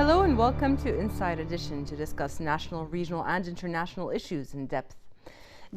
Hello and welcome to Inside Edition to discuss national, regional, and international issues in depth.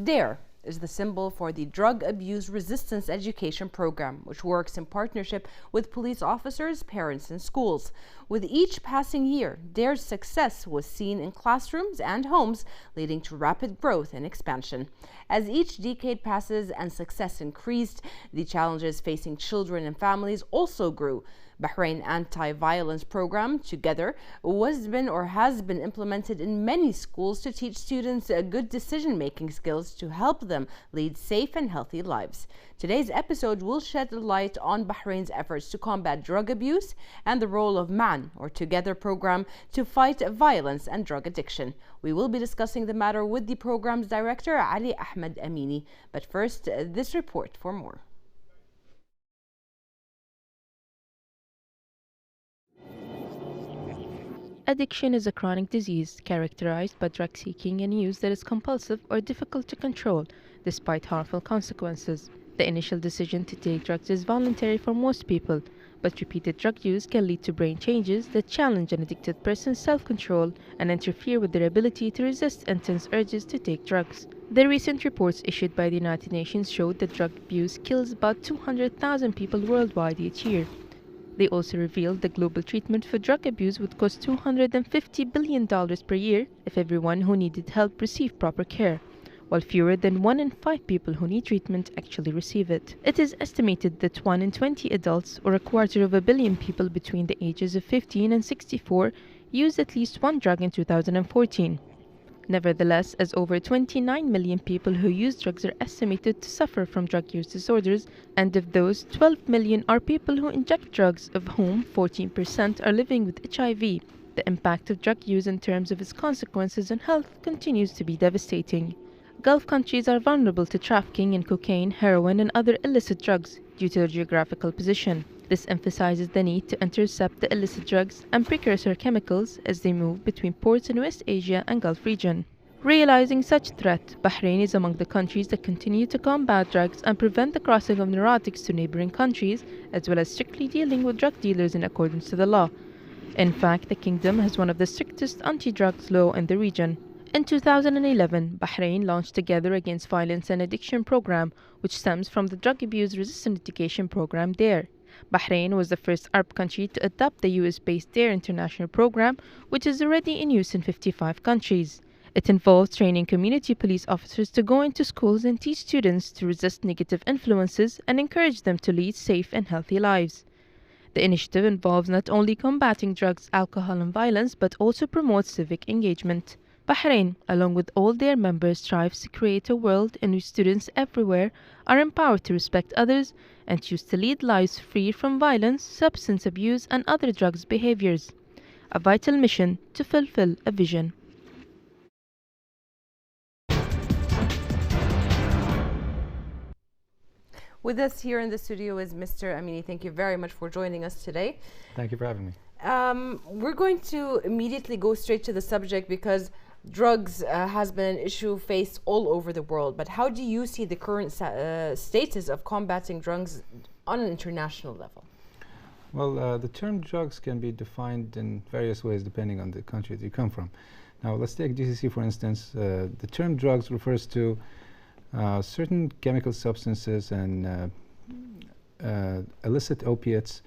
DARE is the symbol for the Drug Abuse Resistance Education Program, which works in partnership with police officers, parents, and schools. With each passing year, DARE's success was seen in classrooms and homes, leading to rapid growth and expansion. As each decade passes and success increased, the challenges facing children and families also grew. Bahrain anti-violence program Together has been implemented in many schools to teach students good decision-making skills to help them lead safe and healthy lives. Today's episode will shed light on Bahrain's efforts to combat drug abuse and the role of MAN or Together program to fight violence and drug addiction. We will be discussing the matter with the program's director Ali Ahmed Amini. But first, this report for more. Addiction is a chronic disease characterized by drug seeking and use that is compulsive or difficult to control, despite harmful consequences. The initial decision to take drugs is voluntary for most people, but repeated drug use can lead to brain changes that challenge an addicted person's self-control and interfere with their ability to resist intense urges to take drugs. The recent reports issued by the United Nations showed that drug abuse kills about 200,000 people worldwide each year. They also revealed that global treatment for drug abuse would cost $250 billion per year if everyone who needed help received proper care, while fewer than 1 in 5 people who need treatment actually receive it. It is estimated that 1 in 20 adults, or 250 million people between the ages of 15 and 64, used at least one drug in 2014. Nevertheless, as over 29 million people who use drugs are estimated to suffer from drug use disorders, and of those, 12 million are people who inject drugs, of whom 14% are living with HIV. The impact of drug use in terms of its consequences on health continues to be devastating. Gulf countries are vulnerable to trafficking in cocaine, heroin, and other illicit drugs due to their geographical position. This emphasizes the need to intercept the illicit drugs and precursor chemicals as they move between ports in West Asia and Gulf region. Realizing such threat, Bahrain is among the countries that continue to combat drugs and prevent the crossing of narcotics to neighboring countries, as well as strictly dealing with drug dealers in accordance to the law. In fact, the kingdom has one of the strictest anti-drugs law in the region. In 2011, Bahrain launched Together Against Violence and Addiction program, which stems from the Drug Abuse Resistance Education program DARE. Bahrain was the first Arab country to adopt the US-based DARE international program, which is already in use in 55 countries. It involves training community police officers to go into schools and teach students to resist negative influences and encourage them to lead safe and healthy lives. The initiative involves not only combating drugs, alcohol, and violence, but also promotes civic engagement. Bahrain, along with all their members, strives to create a world in which students everywhere are empowered to respect others and choose to lead lives free from violence, substance abuse, and other drugs behaviors. A vital mission to fulfill a vision. With us here in the studio is Mr. Amini. Thank you very much for joining us today. Thank you for having me. We're going to immediately go straight to the subject because drugs has been an issue faced all over the world. But how do you see the current status of combating drugs on an international level? Well, the term drugs can be defined in various ways depending on the country that you come from. Now, let's take GCC for instance. The term drugs refers to certain chemical substances and illicit opiates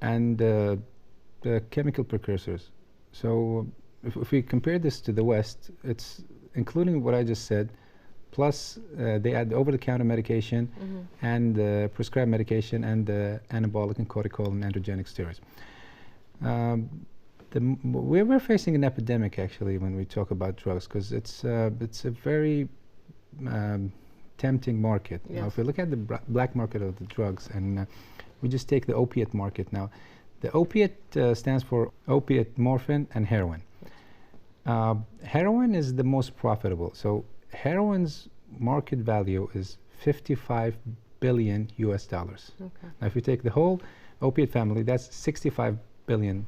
and the chemical precursors. So if we compare this to the West, it's including what I just said, plus they add over-the-counter medication and prescribed medication and anabolic and cortical and androgenic steroids. We're facing an epidemic actually when we talk about drugs because it's a very tempting market. Yes. Now, if we look at the black market of the drugs and we just take the opiate market now, the opiate stands for opiate, morphine, and heroin. Heroin is the most profitable. So heroin's market value is $55 billion US dollars. Okay. Now, if you take the whole opiate family, that's $65 billion.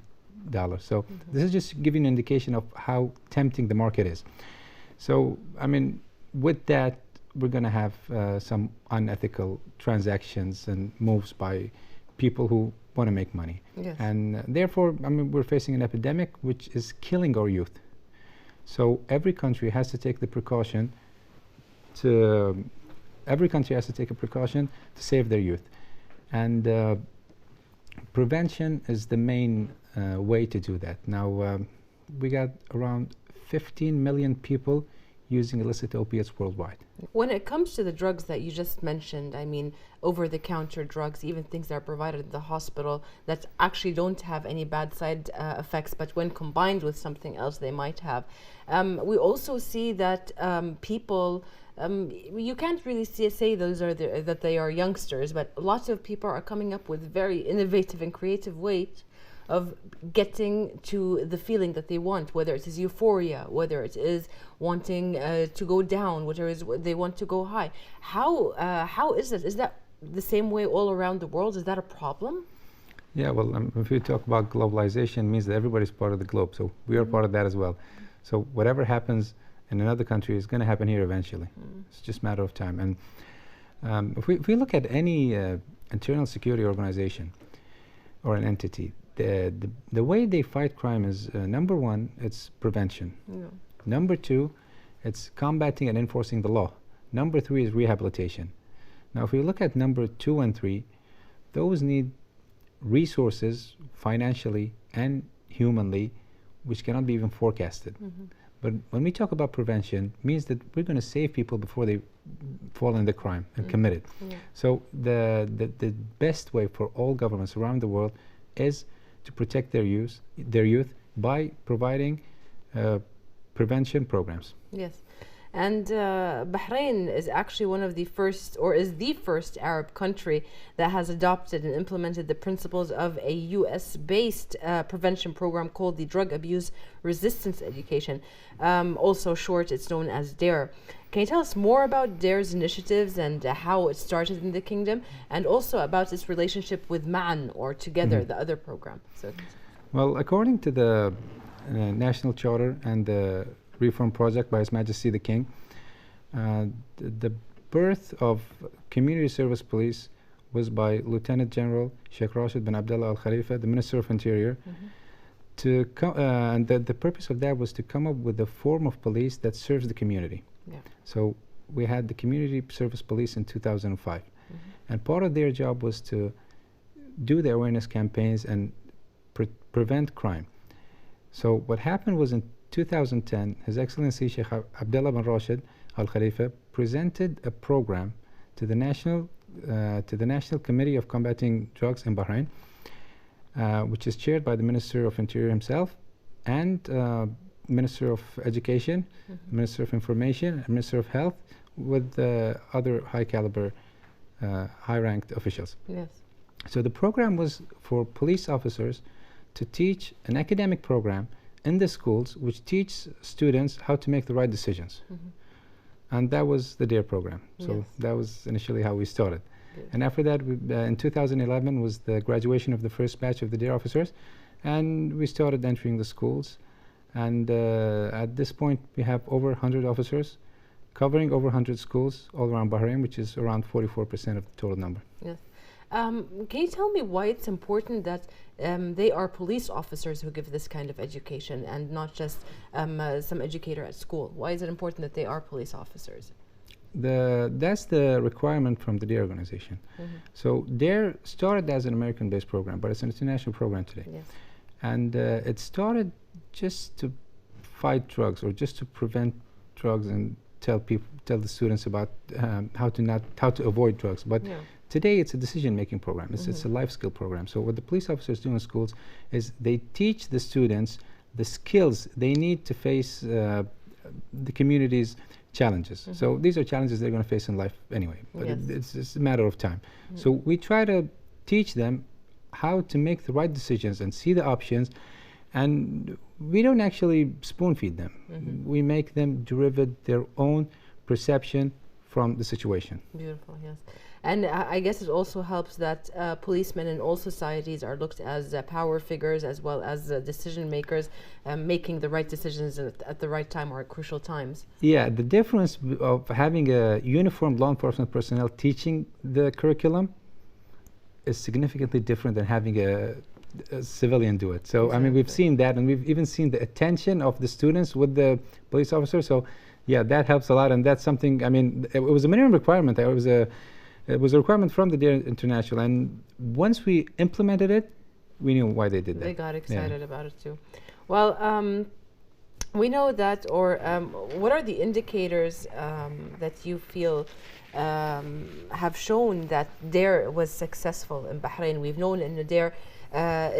So this is just giving an indication of how tempting the market is. So, I mean, with that, we're going to have some unethical transactions and moves by people who want to make money. Yes. And therefore, I mean, we're facing an epidemic which is killing our youth. So every country has to take the precaution to save their youth. And prevention is the main way to do that. Now, we got around 15 million people using illicit opiates worldwide. When it comes to the drugs that you just mentioned, I mean, over-the-counter drugs, even things that are provided in the hospital that actually don't have any bad side effects, but when combined with something else, they might have. We also see that people, you can't really say those are that they are youngsters, but lots of people are coming up with very innovative and creative ways of getting to the feeling that they want, whether it is euphoria, whether it is wanting to go down, whether it is they want to go high. How is it? Is that the same way all around the world? Is that a problem? Yeah, well, if you talk about globalization, it means that everybody's part of the globe, so we are part of that as well. So whatever happens in another country is going to happen here eventually. It's just a matter of time. And if we look at any internal security organization or an entity, the way they fight crime is number one, it's prevention. Yeah. Number two, it's combating and enforcing the law. Number three is rehabilitation. Now, if we look at number 2 and 3, those need resources financially and humanly, which cannot be even forecasted. But when we talk about prevention, it means that we're going to save people before they fall in the crime and commit it. Yeah. So the best way for all governments around the world is to protect their youth by providing prevention programs. Yes. And Bahrain is actually one of the first, or is the first Arab country that has adopted and implemented the principles of a US-based prevention program called the Drug Abuse Resistance Education. Also short, it's known as DARE. Can you tell us more about DARE's initiatives and how it started in the kingdom, and also about its relationship with MAN, or Together, the other program? So, well, according to the National Charter and the Reform Project by His Majesty the King, the birth of Community Service Police was by Lieutenant General Sheikh Rashid bin Abdullah Al Khalifa, the Minister of Interior. And the purpose of that was to come up with a form of police that serves the community. yeah. So we had the Community Service Police in 2005. And part of their job was to do the awareness campaigns and prevent crime. So what happened was in 2010, His Excellency Sheikh Abdullah bin Rashid Al Khalifa presented a program to the National Committee of Combating Drugs in Bahrain, which is chaired by the Minister of Interior himself and Minister of Education, Minister of Information, and Minister of Health, with other high-caliber, high-ranked officials. Yes. So the program was for police officers to teach an academic program in the schools which teach students how to make the right decisions. And that was the DARE program. So Yes. that was initially how we started. Good. And after that, in 2011 was the graduation of the first batch of the DARE officers, and we started entering the schools. And at this point, we have over 100 officers covering over 100 schools all around Bahrain, which is around 44% of the total number. Yes. Can you tell me why it's important that they are police officers who give this kind of education and not just some educator at school? Why is it important that they are police officers? That's the requirement from the DARE organization. So DARE started as an American-based program, but it's an international program today. Yes. And it started just to fight drugs, or just to prevent drugs and tell the students about how to avoid drugs. But Yeah. today it's a decision-making program. It's a life skill program. So what the police officers do in schools is they teach the students the skills they need to face the community's challenges. So these are challenges they're going to face in life anyway, but Yes. it's a matter of time. So we try to teach them how to make the right decisions and see the options, and we don't actually spoon feed them. We make them derive their own perception from the situation. Beautiful, yes. And I guess it also helps that policemen in all societies are looked as power figures as well as decision makers, making the right decisions at the right time or at crucial times. Yeah, the difference of having a uniformed law enforcement personnel teaching the curriculum is significantly different than having a civilian do it. So I mean, we've Exactly. seen that, and we've even seen the attention of the students with the police officer. So yeah, that helps a lot, and that's something. I mean, it was a minimum requirement. It was a requirement from the DARE International, and once we implemented it, we knew why they did that. They got Yeah. excited about it too. Well, we know that, or what are the indicators that you feel have shown that DARE was successful in Bahrain? We've known in the DARE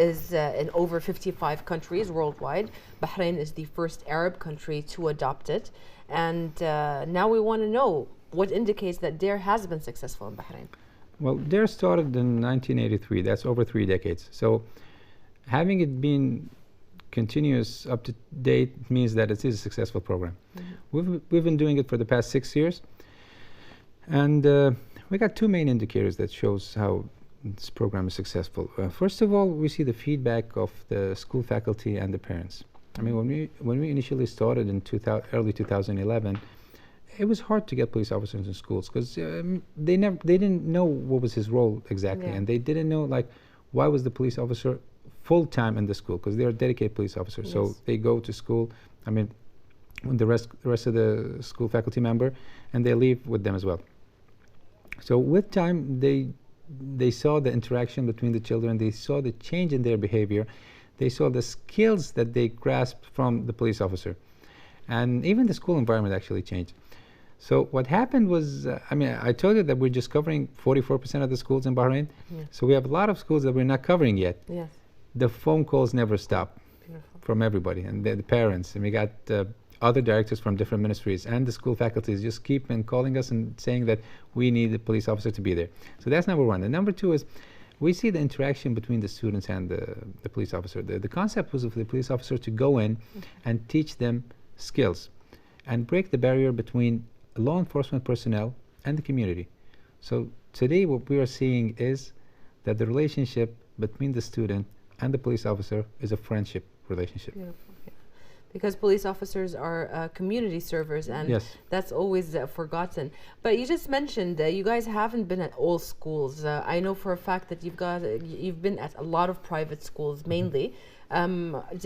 is in over 55 countries worldwide. Bahrain is the first Arab country to adopt it. And now we want to know what indicates that DARE has been successful in Bahrain. Well, DARE started in 1983. That's over 3 decades. So having it been continuous up to date means that it is a successful program. We've been doing it for the past 6 years, and we got 2 main indicators that shows how this program is successful. First of all, we see the feedback of the school faculty and the parents. I mean, when we initially started in early 2011, it was hard to get police officers in schools because they didn't know what was his role exactly, Yeah. and they didn't know like why was the police officer full time in the school, because they are dedicated police officers. So Yes. they go to school. I mean, with the rest of the school faculty member, and they leave with them as well. So with time, they saw the interaction between the children. They saw the change in their behavior. They saw the skills that they grasped from the police officer, and even the school environment actually changed. So what happened was, I mean, I told you that we're just covering 44% of the schools in Bahrain. Yeah. So we have a lot of schools that we're not covering yet. Yes, The phone calls never stop beautiful. from everybody, and the parents, and we got other directors from different ministries, and the school faculties just keep on calling us and saying that we need a police officer to be there. So that's number one. And number two is we see the interaction between the students and the police officer. The concept was of the police officer to go in and teach them skills and break the barrier between law enforcement personnel and the community. So today what we are seeing is that the relationship between the student and the police officer is a friendship relationship. Beautiful. Yeah. Because police officers are community servers, and Yes. that's always forgotten. But you just mentioned you guys haven't been at all schools. I know for a fact that you've been at a lot of private schools mainly.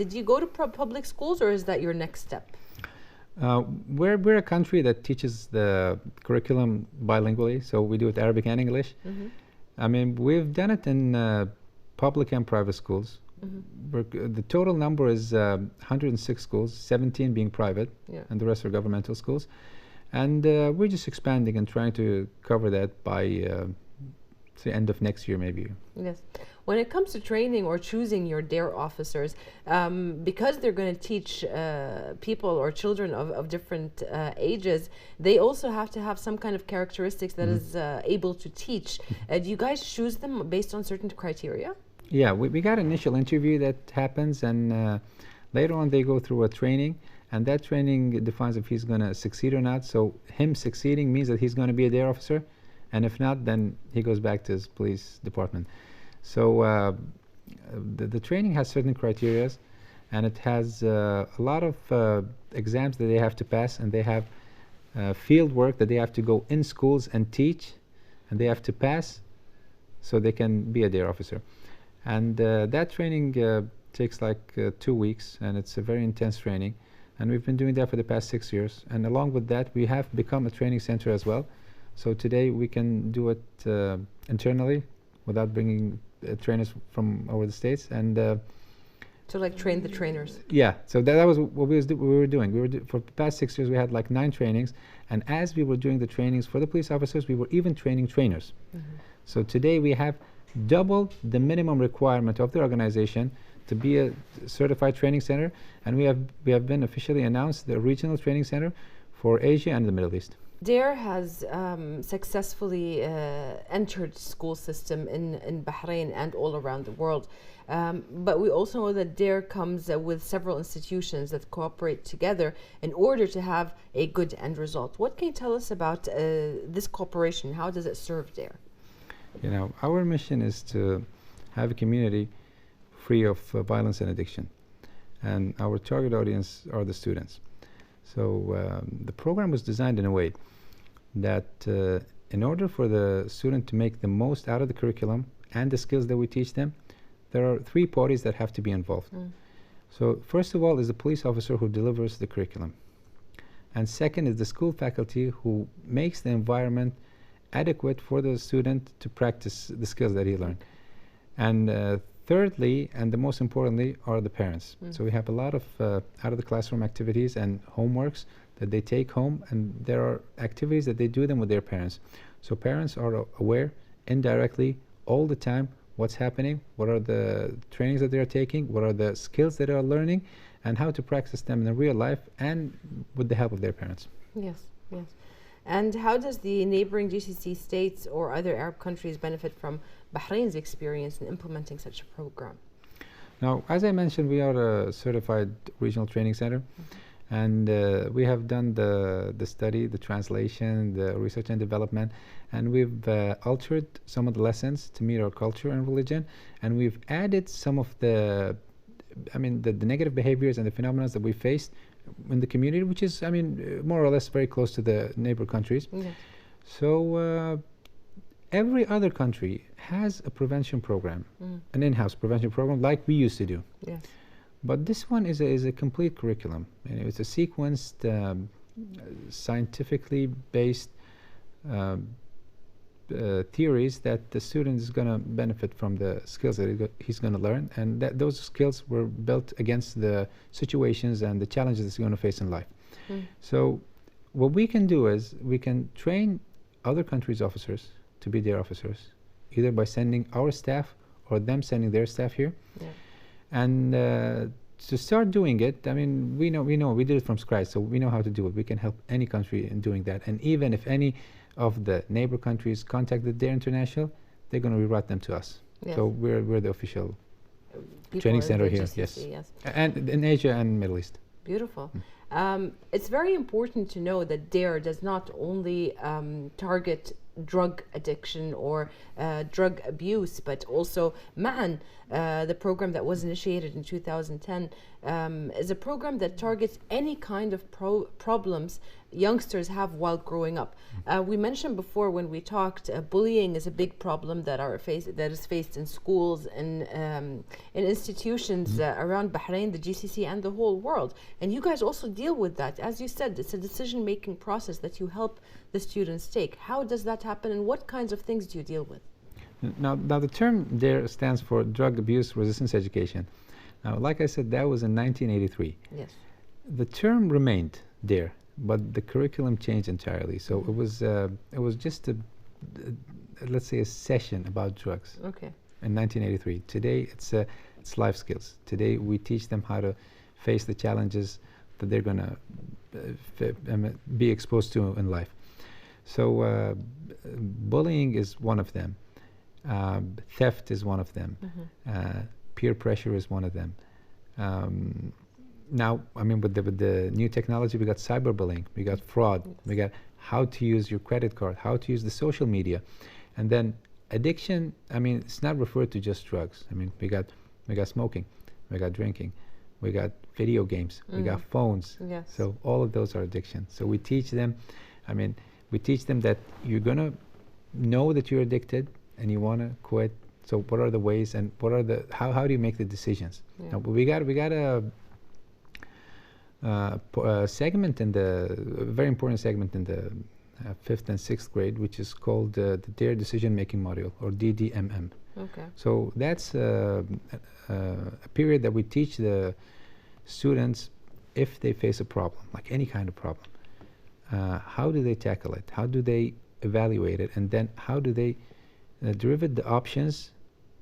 Did you go to public schools, or is that your next step? We're a country that teaches the curriculum bilingually, so we do it Arabic and English. I mean, we've done it in public and private schools. The total number is 106 schools, 17 being private, Yeah. and the rest are governmental schools. And we're just expanding and trying to cover that by the end of next year, maybe. Yes. When it comes to training or choosing your DARE officers, because they're going to teach people or children of different ages, they also have to have some kind of characteristics that is able to teach. Do you guys choose them based on certain criteria? Yeah, we got an initial interview that happens, and later on they go through a training, and that training defines if he's going to succeed or not. So him succeeding means that he's going to be a DARE officer, and if not, then he goes back to his police department. So the training has certain criteria, and it has a lot of exams that they have to pass, and they have field work that they have to go in schools and teach, and they have to pass so they can be a DARE officer. And that training takes like 2 weeks, and it's a very intense training, and we've been doing that for the past 6 years. And along with that, we have become a training center as well. So today we can do it internally without bringing trainers from over the States. And To like train the trainers. yeah, so that was what we were doing. For the past 6 years, we had like 9 trainings, and as we were doing the trainings for the police officers, we were even training trainers. So today we have double the minimum requirement of the organization to be a certified training center, and we have been officially announced the regional training center for Asia and the Middle East. DARE has successfully entered school system in Bahrain and all around the world. But we also know that DARE comes with several institutions that cooperate together in order to have a good end result. What can you tell us about this cooperation? How does it serve DARE? You know, our mission is to have a community free of violence and addiction, and our target audience are the students. So the program was designed in a way that in order for the student to make the most out of the curriculum and the skills that we teach them, there are three parties that have to be involved. So first of all is the police officer who delivers the curriculum. And second is the school faculty who makes the environment adequate for the student to practice the skills that he learned. And thirdly, and the most importantly, are the parents. So we have a lot of out of the classroom activities and homeworks that they take home, and there are activities that they do them with their parents. So parents are aware indirectly all the time what's happening, what are the trainings that they are taking, what are the skills that they are learning, and how to practice them in real life and with the help of their parents. Yes, yes. And how does the neighboring GCC states or other Arab countries benefit from Bahrain's experience in implementing such a program? Now, as I mentioned, we are a certified regional training center, and we have done the study, the translation, the research and development, and we've altered some of the lessons to meet our culture and religion, and we've added some of the negative behaviors and the phenomena that we faced in the community, which is, more or less very close to the neighbor countries. Yes. So every other country has a prevention program, an in-house prevention program like we used to do. Yes. But this one is a complete curriculum. It's a sequenced, scientifically based theories that the student is going to benefit from the skills that he's going to learn, and that those skills were built against the situations and the challenges he's going to face in life. So what we can do is we can train other countries' officers to be their officers, either by sending our staff or them sending their staff here. Yeah. And to start doing it, we know we did it from scratch, so we know how to do it. We can help any country in doing that. And even if any of the neighbor countries contacted their international, they're going to rewrite them to us. Yes. So we're the official People training in center the here. GCC, Yes. And in Asia and Middle East. Beautiful. It's very important to know that DARE does not only target drug addiction or drug abuse, but also MAN, the program that was initiated in 2010, is a program that targets any kind of problems youngsters have while growing up. We mentioned before when we talked, bullying is a big problem that is faced in schools and in institutions around Bahrain, the GCC, and the whole world. And you guys also deal with that. As you said, it's a decision-making process that you help the students take. How does that happen, and what kinds of things do you deal with? Now the term DARE stands for Drug Abuse Resistance Education. Now, like I said, that was in 1983. Yes. The term remained DARE, but the curriculum changed entirely. So it was just let's say a session about drugs. Okay. In 1983. Today it's life skills. Today we teach them how to face the challenges that they're going to be exposed to in life. So bullying is one of them. Theft is one of them. Peer pressure is one of them. Now, with the new technology, we got cyberbullying, we got fraud, we got how to use your credit card, how to use the social media, and then addiction. It's not referred to just drugs. We got smoking, we got drinking, we got video games, we got phones. Yes. So all of those are addiction. So we teach them. We teach them that you're gonna know that you're addicted and you wanna quit. So what are the ways, and what are the how do you make the decisions? Yeah. Now, we got a segment in a very important segment in the 5th and 6th grade, which is called the DARE Decision Making Module, or DDMM. Okay. So that's a period that we teach the students, if they face a problem, like any kind of problem, how do they tackle it? How do they evaluate it? And then how do they derive the options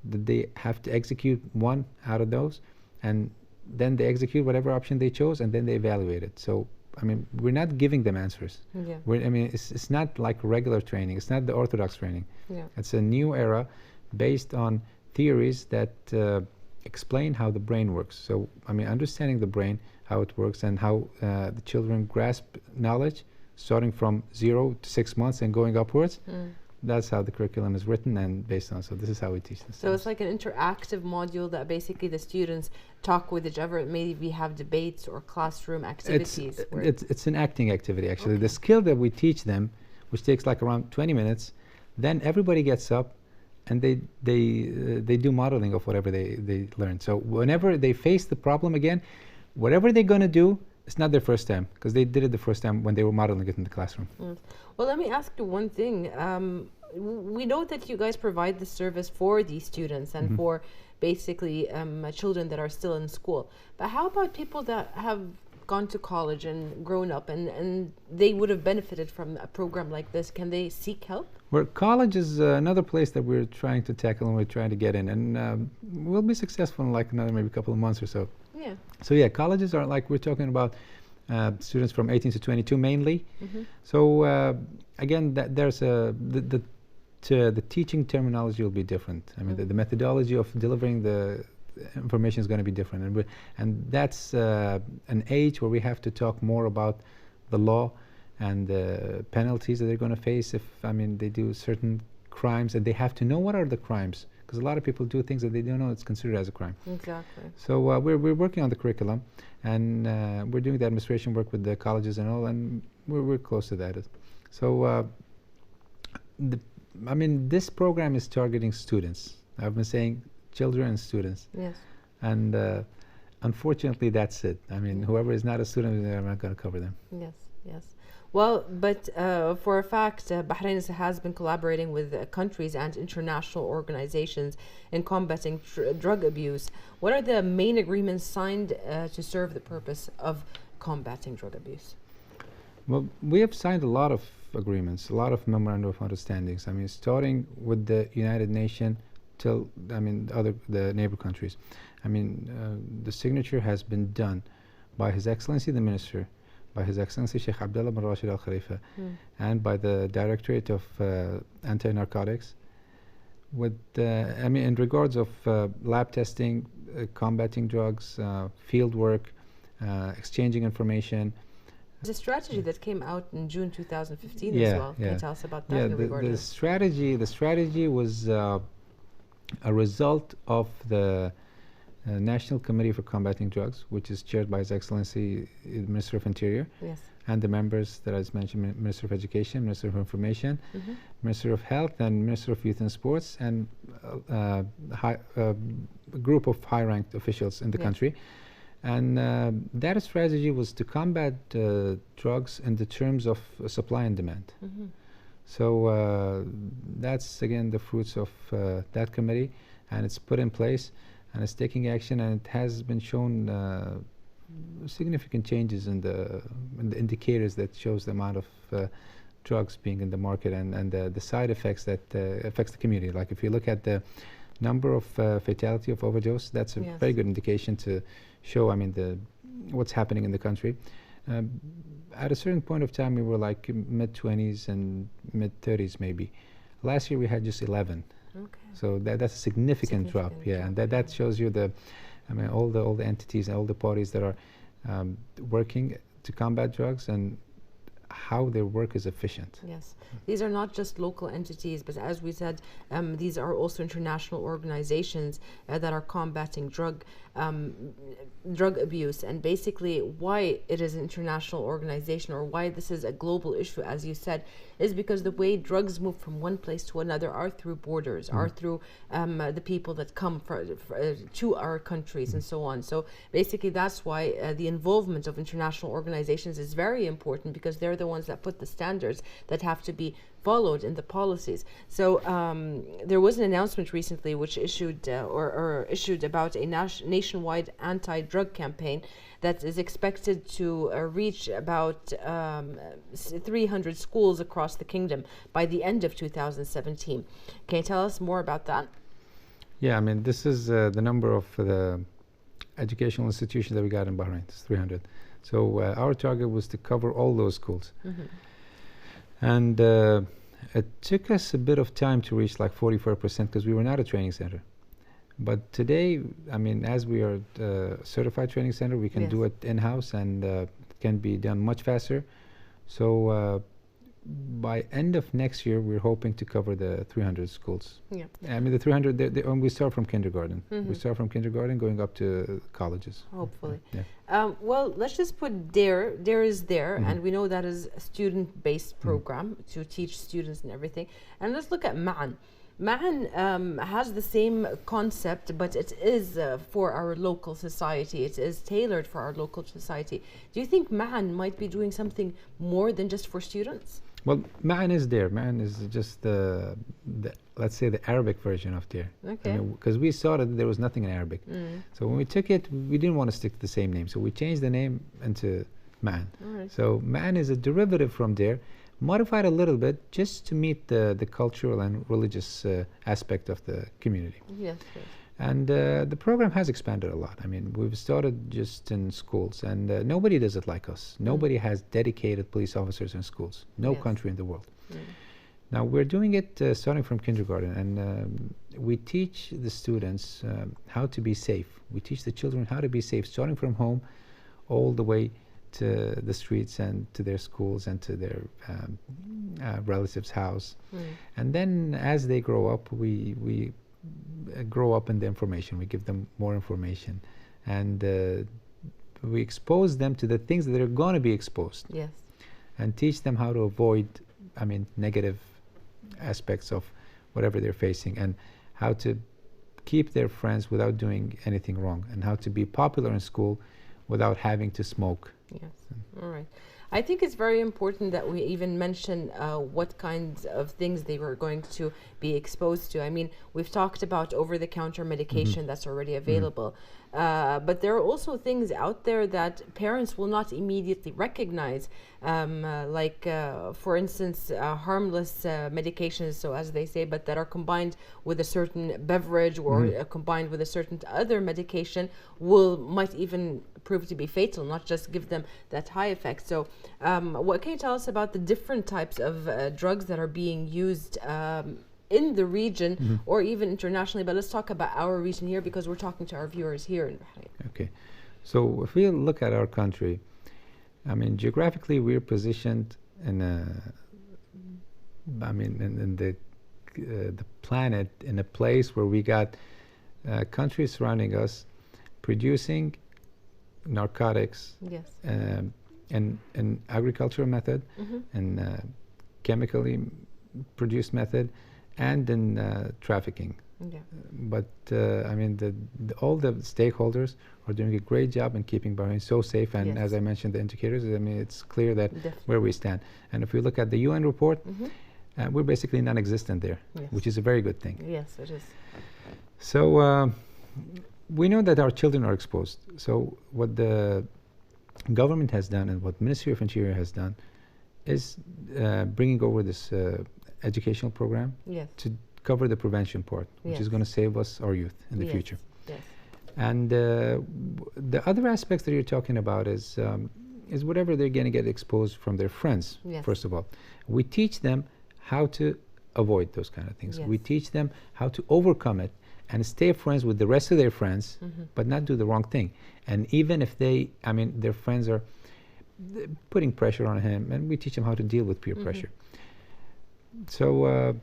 that they have to execute one out of those, and then they execute whatever option they chose, and then they evaluate it. So we're not giving them answers. Yeah. It's not like regular training. It's not the orthodox training. Yeah. It's a new era based on theories that explain how the brain works. So understanding the brain, how it works, and how the children grasp knowledge, starting from 0 to 6 months and going upwards. That's how the curriculum is written and based on. So this is how we teach this. So it's like an interactive module that basically the students talk with each other. Maybe have debates or classroom activities. It's an acting activity, actually. Okay. The skill that we teach them, which takes like around 20 minutes, then everybody gets up and they do modeling of whatever they learn. So whenever they face the problem again, whatever they're going to do, it's not their first time, because they did it the first time when they were modeling it in the classroom. Well, let me ask you one thing. We know that you guys provide the service for these students and for basically children that are still in school. But how about people that have gone to college and grown up and they would have benefited from a program like this? Can they seek help? Well, college is another place that we're trying to tackle and we're trying to get in, and we'll be successful in like another maybe couple of months or so. Yeah. So yeah, colleges are like, we're talking about students from 18 to 22 mainly. So again, there's the teaching terminology will be different. I mean, the methodology of delivering the information is going to be different, and that's an age where we have to talk more about the law and the penalties that they're going to face if, I mean, they do certain crimes, and they have to know what are the crimes, because a lot of people do things that they don't know it's considered as a crime. Exactly. So we're working on the curriculum, and we're doing the administration work with the colleges and all, and we're close to that. So I mean, this program is targeting students. I've been saying children and students. Yes. And unfortunately, that's it. I mean, whoever is not a student, they're not going to cover them. Yes, yes. Well, but for a fact, Bahrain has been collaborating with countries and international organizations in combating drug abuse. What are the main agreements signed to serve the purpose of combating drug abuse? Well, we have signed a lot of agreements, a lot of memorandum of understandings. I mean, starting with the United Nations till, I mean, the neighbor countries. I mean, the signature has been done by His Excellency the Minister, by His Excellency Sheikh Abdullah bin Rashid Al Khalifa, and by the Directorate of Anti-Narcotics. With, I mean, in regards of lab testing, combating drugs, field work, exchanging information. There's a strategy that came out in June 2015 Yeah, as well. Can yeah. you tell us about that? Yeah, in regard the to- strategy was a result of the National Committee for Combating Drugs, which is chaired by His Excellency the Minister of Interior, Yes. and the members that I just mentioned, Minister of Education, Minister of Information, Minister of Health, and Minister of Youth and Sports, and a group of high-ranked officials in the Yes. country. And that strategy was to combat drugs in the terms of supply and demand. So that's again the fruits of that committee, and it's put in place, and it's taking action, and it has been shown significant changes in the indicators that shows the amount of drugs being in the market, and the side effects that affects the community. Like if you look at the number of fatality of overdose, that's a Yes. very good indication to show, I mean, what's happening in the country. At a certain point of time, we were like mid-20s and mid-30s maybe. Last year we had just 11. Okay. So that's a significant drop. Significant Yeah, and drop, that shows you I mean, all the entities and all the parties that are working to combat drugs and how their work is efficient. Yes, these are not just local entities, but as we said, these are also international organizations that are combating drug abuse. And basically why it is an international organization, or why this is a global issue, as you said, is because the way drugs move from one place to another are through borders, are through the people that come to our countries and so on. So basically that's why the involvement of international organizations is very important, because they're the ones that put the standards that have to be followed in the policies. So there was an announcement recently which issued or issued about a nationwide anti-drug campaign that is expected to reach about 300 schools across the kingdom by the end of 2017. Can you tell us more about that? Yeah, I mean, this is the number of the educational institutions that we got in Bahrain. It's 300. So our target was to cover all those schools. And it took us a bit of time to reach like 44% because we were not a training center. But today, I mean, as we are a certified training center, we can do it in-house, and it can be done much faster. So by end of next year, we're hoping to cover the 300 schools. Yeah. I mean, the 300, we start from kindergarten. We start from kindergarten going up to colleges. Hopefully. Yeah. Well, let's just put DARE. DARE is there, and we know that is a student-based program to teach students and everything. And let's look at MAN. Ma'an has the same concept, but it is for our local society. It is tailored for our local society. Do you think Ma'an might be doing something more than just for students? Well, Ma'an is there. Ma'an is just the let's say the Arabic version of there. Okay. Because we saw that there was nothing in Arabic. So when we took it, we didn't want to stick to the same name. So we changed the name into Ma'an. Alright. So Ma'an is a derivative from there, modified a little bit just to meet the cultural and religious aspect of the community. Yes, yes. And the program has expanded a lot. I mean, we've started just in schools, and nobody does it like us. Nobody has dedicated police officers in schools. No Yes. country in the world. Now, we're doing it starting from kindergarten, and we teach the students how to be safe. We teach the children how to be safe, starting from home all the way to the streets and to their schools and to their relatives' house. And then as they grow up, we grow up in the information. We give them more information, and we expose them to the things that they're going to be exposed, Yes. and teach them how to avoid, negative aspects of whatever they're facing, and how to keep their friends without doing anything wrong, and how to be popular in school without having to smoke. Yes. All right. I think it's very important that we even mention what kinds of things they were going to be exposed to. I mean, we've talked about over-the-counter medication that's already available, but there are also things out there that parents will not immediately recognize, for instance, harmless medications, so as they say, but that are combined with a certain beverage or combined with a certain other medication might even prove to be fatal, not just give them that high effect. So what can you tell us about the different types of drugs that are being used in the region or even internationally? But let's talk about our region here, because we're talking to our viewers here in Bahrain. Okay, so if we look at our country, geographically we're positioned in the planet, in a place where we got countries surrounding us producing narcotics, Yes. and agricultural method, and chemically produced method, and in trafficking. Yeah. But all the stakeholders are doing a great job in keeping Bahrain so safe. And Yes. as I mentioned, the indicators, it's clear that Definitely. where we stand. And if we look at the UN report, we're basically non-existent there, Yes. which is a very good thing. Yes, it is. So we know that our children are exposed. So what the government has done and what Ministry of Interior has done is bringing over this educational program Yes. to cover the prevention part, which Yes. is going to save us, our youth, in the Yes. future. Yes. And the other aspects that you're talking about is whatever they're going to get exposed from their friends. Yes. First of all, we teach them how to avoid those kind of things. Yes. We teach them how to overcome it and stay friends with the rest of their friends, but not do the wrong thing. And even if their friends are putting pressure on him, and we teach them how to deal with peer pressure. So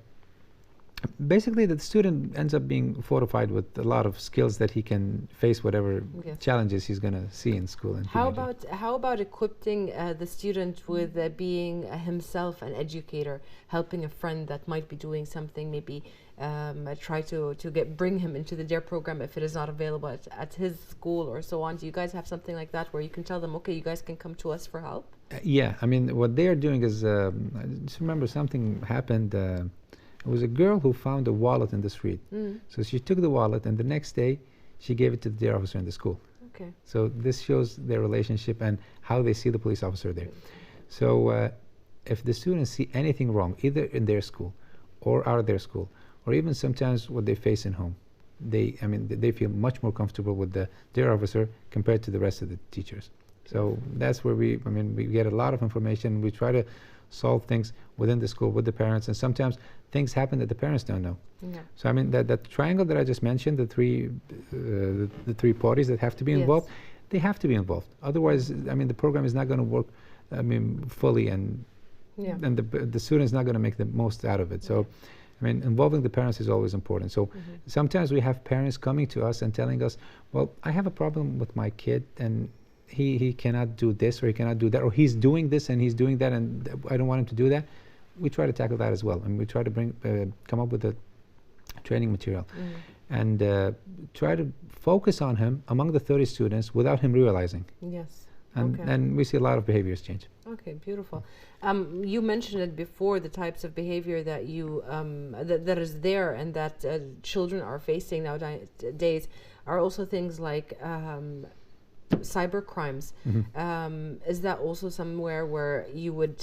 basically, the student ends up being fortified with a lot of skills that he can face whatever Yes. challenges he's going to see in school. And How about equipping the student with being himself an educator, helping a friend that might be doing something, maybe try to bring him into the DARE program if it is not available at his school or so on? Do you guys have something like that where you can tell them, okay, you guys can come to us for help? Yeah, what they are doing is, I just remember something happened. It was a girl who found a wallet in the street. So she took the wallet, and the next day she gave it to the DARE officer in the school. Okay. So this shows their relationship and how they see the police officer there. So if the students see anything wrong, either in their school or out of their school, or even sometimes what they face in home, they feel much more comfortable with the DARE officer compared to the rest of the teachers. So that's where we get a lot of information. We try to solve things within the school with the parents, and sometimes things happen that the parents don't know. Yeah. So that triangle that I just mentioned, the three parties that have to be Yes. involved, they have to be involved. Otherwise, the program is not going to work, fully, and Yeah. and the student's not going to make the most out of it. So, involving the parents is always important. So sometimes we have parents coming to us and telling us, well, I have a problem with my kid, and he cannot do this, or he cannot do that, or he's doing this and he's doing that, and I don't want him to do that. We try to tackle that as well, and we try to come up with a training material, and try to focus on him among the 30 students without him realizing. Yes. And, Okay. and we see a lot of behaviors change. Okay, beautiful. You mentioned it before, the types of behavior that you that is there and that children are facing nowadays are also things like cyber crimes. Is that also somewhere where you would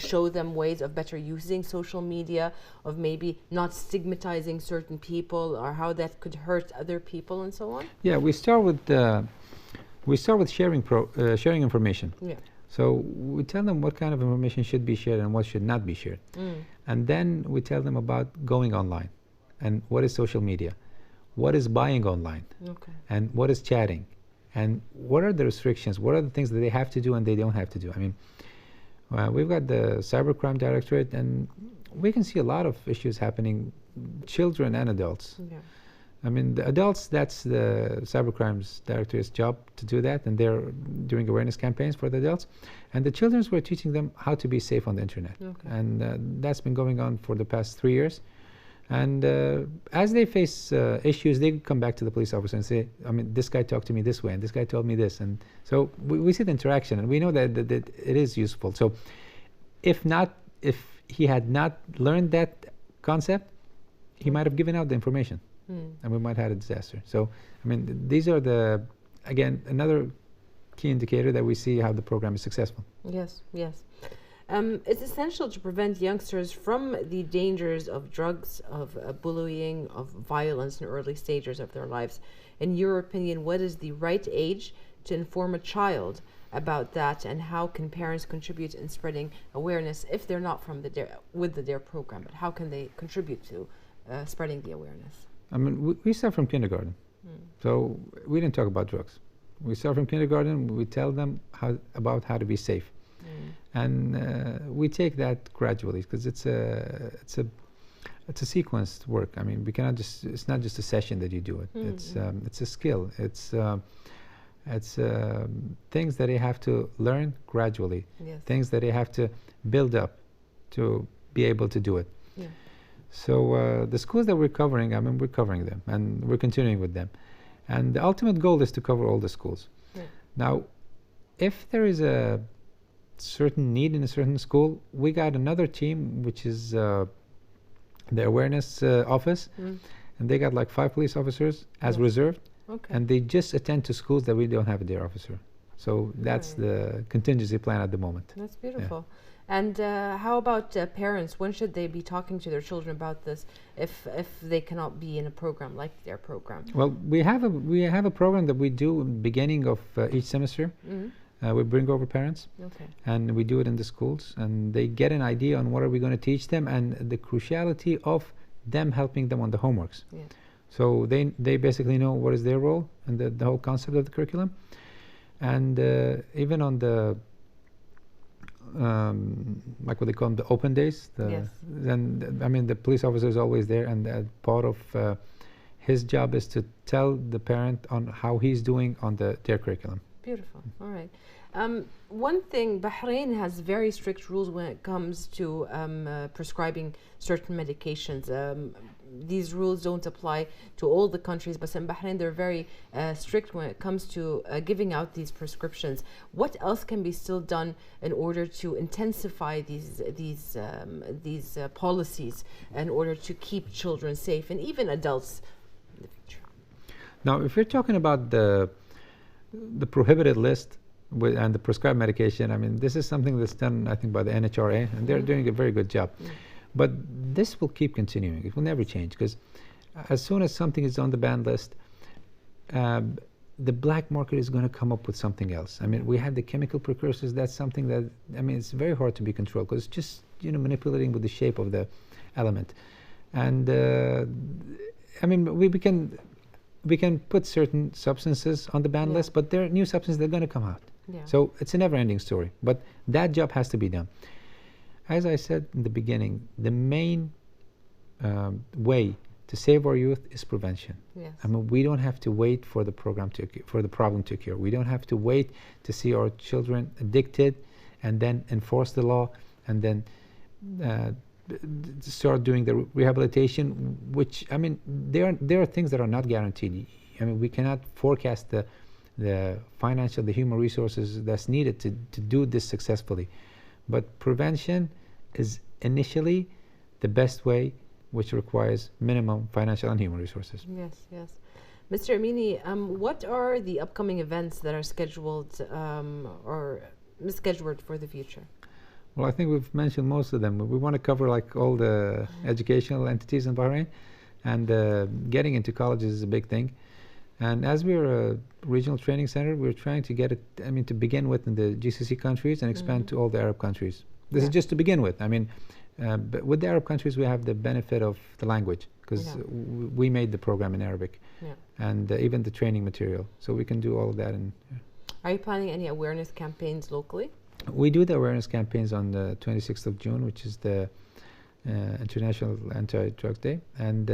show them ways of better using social media, of maybe not stigmatizing certain people, or how that could hurt other people and so on? Yeah, we start with sharing information. Yeah. So we tell them what kind of information should be shared and what should not be shared. And then we tell them about going online and what is social media, what is buying online, Okay. and what is chatting, and what are the restrictions, what are the things that they have to do and they don't have to do. I mean, we've got the Cybercrime Directorate, and we can see a lot of issues happening, children and adults. Yeah. I mean, the adults, that's the Cybercrimes Directorate's job to do that, and they're doing awareness campaigns for the adults. And the children, we're teaching them how to be safe on the internet. Okay. And that's been going on for the past 3 years. And as they face issues, they come back to the police officer and say, I mean, this guy talked to me this way, and this guy told me this. And so we see the interaction, and we know that it is useful. So if he had not learned that concept, he might have given out the information. And we might have had a disaster. So, I mean, these are again, another key indicator that we see how the program is successful. Yes, yes. It's essential to prevent youngsters from the dangers of drugs, of bullying, of violence in early stages of their lives. In your opinion, what is the right age to inform a child about that, and how can parents contribute in spreading awareness if they're not from the DARE program, but how can they contribute to spreading the awareness? I mean, we start from kindergarten. So we didn't talk about drugs. We start from kindergarten. We tell them about how to be safe, and we take that gradually, because it's a sequenced work. I mean, we cannot just. It's not just a session that you do it. It's a skill. It's things that they have to learn gradually. Yes. Things that they have to build up to be able to do it. Yeah. So the schools that we're covering, I mean, we're covering them, and we're continuing with them. And the ultimate goal is to cover all the schools. Yeah. Now, if there is a certain need in a certain school, we got another team, which is the awareness office, and they got like 5 police officers as reserved, Okay. and they just attend to schools that we don't have a DARE officer. So that's the contingency plan at the moment. That's beautiful. And how about parents? When should they be talking to their children about this if they cannot be in a program like their program? Well, we have a program that we do in the beginning of each semester. We bring over parents, Okay. and we do it in the schools, and they get an idea on what are we going to teach them, and the cruciality of them helping them on the homeworks. Yeah. So they basically know what is their role and the whole concept of the curriculum. And even on the like what they call them, the open days. Yes. Then I mean, the police officer is always there, and part of his job is to tell the parent on how he's doing on their curriculum. Beautiful. All right. One thing, Bahrain has very strict rules when it comes to prescribing certain medications. These rules don't apply to all the countries, but in Bahrain they're very strict when it comes to giving out these prescriptions. What else can be still done in order to intensify these policies in order to keep children safe and even adults in the future? Now, if you're talking about the prohibited list and the prescribed medication, I mean, this is something that's done, I think, by the NHRA, and they're doing a very good job. But this will keep continuing. It will never change, because as soon as something is on the banned list, the black market is going to come up with something else. I mean, we had the chemical precursors. That's something that, I mean, it's very hard to be controlled, because it's just, manipulating with the shape of the element. And I mean, we can put certain substances on the ban list, but there are new substances that are going to come out. Yeah. So it's a never-ending story. But that job has to be done. As I said in the beginning, the main way to save our youth is prevention. Yes. I mean, we don't have to wait for the problem to occur. We don't have to wait to see our children addicted and then enforce the law and then start doing the rehabilitation, which, I mean, there are things that are not guaranteed. I mean, we cannot forecast the financial, the human resources that's needed to do this successfully. But prevention is initially the best way, which requires minimum financial and human resources. Yes, yes. Mr. Amini, what are the upcoming events that are scheduled or scheduled for the future? Well, I think we've mentioned most of them. We want to cover like all the educational entities in Bahrain, and getting into colleges is a big thing. And as we're a regional training center, we're trying to get it, I mean, to begin with in the GCC countries and expand to all the Arab countries. This is just to begin with. I mean, but with the Arab countries, we have the benefit of the language, because we made the program in Arabic, and even the training material. So we can do all of that. And are you planning any awareness campaigns locally? we do the awareness campaigns on the 26th of June, which is the International Anti-Drug Day, and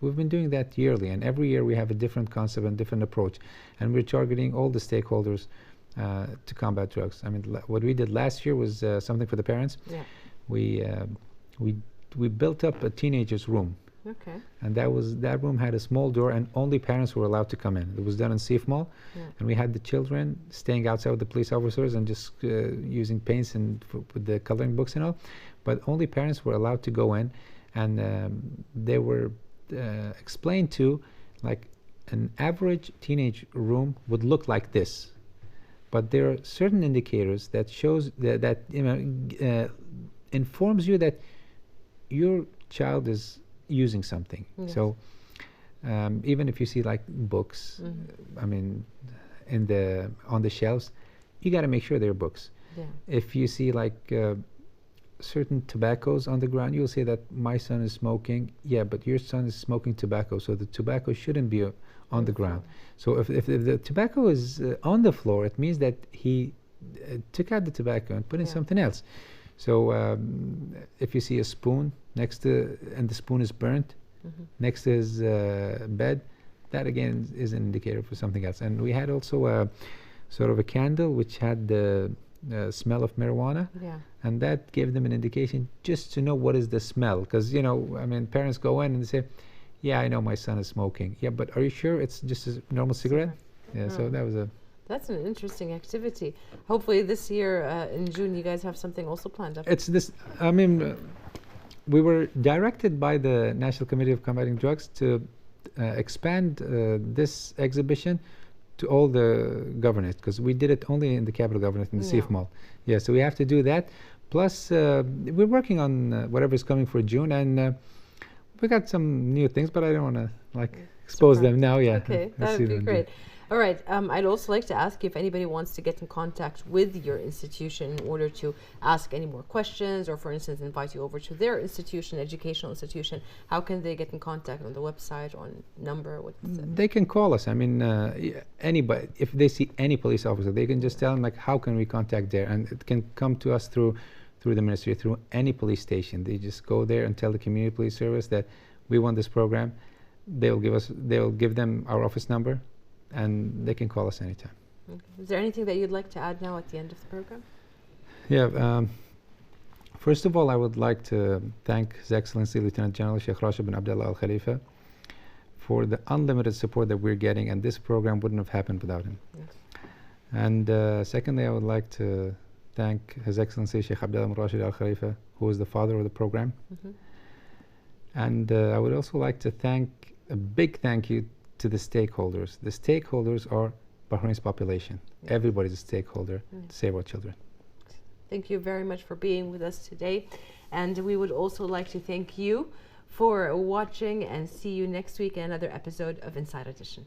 we've been doing that yearly, and every year we have a different concept and different approach, and we're targeting all the stakeholders to combat drugs. I mean, what we did last year was something for the parents. We built up a teenager's room, and that room had a small door, and only parents were allowed to come in. It was done in Seif Mall, and we had the children staying outside with the police officers and just using paints and with the coloring books and all. But only parents were allowed to go in, and they were explained to, like, an average teenage room would look like this. But there are certain indicators that shows that you know, informs you that your child is using something. So even if you see like books, I mean, on the shelves, you got to make sure they're books. If you see like certain tobaccos on the ground, you'll say that my son is smoking. Yeah, but your son is smoking tobacco, so the tobacco shouldn't be on the ground. So if the tobacco is on the floor, it means that he took out the tobacco and put in something else. So if you see a spoon next to, and the spoon is burnt next to his bed, that again is an indicator for something else. And we had also a sort of a candle which had the smell of marijuana, and that gave them an indication just to know what is the smell, because, you know, I mean, parents go in and they say, yeah, I know my son is smoking. Yeah, but are you sure it's just a normal cigarette? Yeah, so that was a... That's an interesting activity. Hopefully this year in June you guys have something also planned up. It's this, I mean, we were directed by the National Committee of Combating Drugs to expand this exhibition to all the governorate, because we did it only in the capital governorate in the Seif Mall. Yeah, so we have to do that. Plus, we're working on whatever's coming for June, and we got some new things, but I don't want to like expose them now. Yeah. Okay, that would be great. All right, I'd also like to ask you if anybody wants to get in contact with your institution in order to ask any more questions, or for instance invite you over to their institution, educational institution. How can they get in contact? On the website, on number? They can call us. I mean, anybody, if they see any police officer, they can just tell them like, how can we contact there, and it can come to us through the ministry, through any police station. They just go there and tell the community police service that we want this program. They'll give them our office number, and they can call us anytime. Is there anything that you'd like to add now at the end of the program? Yeah. First of all, I would like to thank His Excellency Lieutenant General Sheikh Rashid bin Abdullah Al Khalifa for the unlimited support that we're getting, and this program wouldn't have happened without him. And secondly, I would like to thank His Excellency Sheikh Abdullah bin Rashid Al Khalifa, who is the father of the program. And I would also like to a big thank you to the stakeholders. The stakeholders are Bahrain's population. Everybody's a stakeholder to save our children. Thank you very much for being with us today. And we would also like to thank you for watching, and see you next week in another episode of Inside Edition.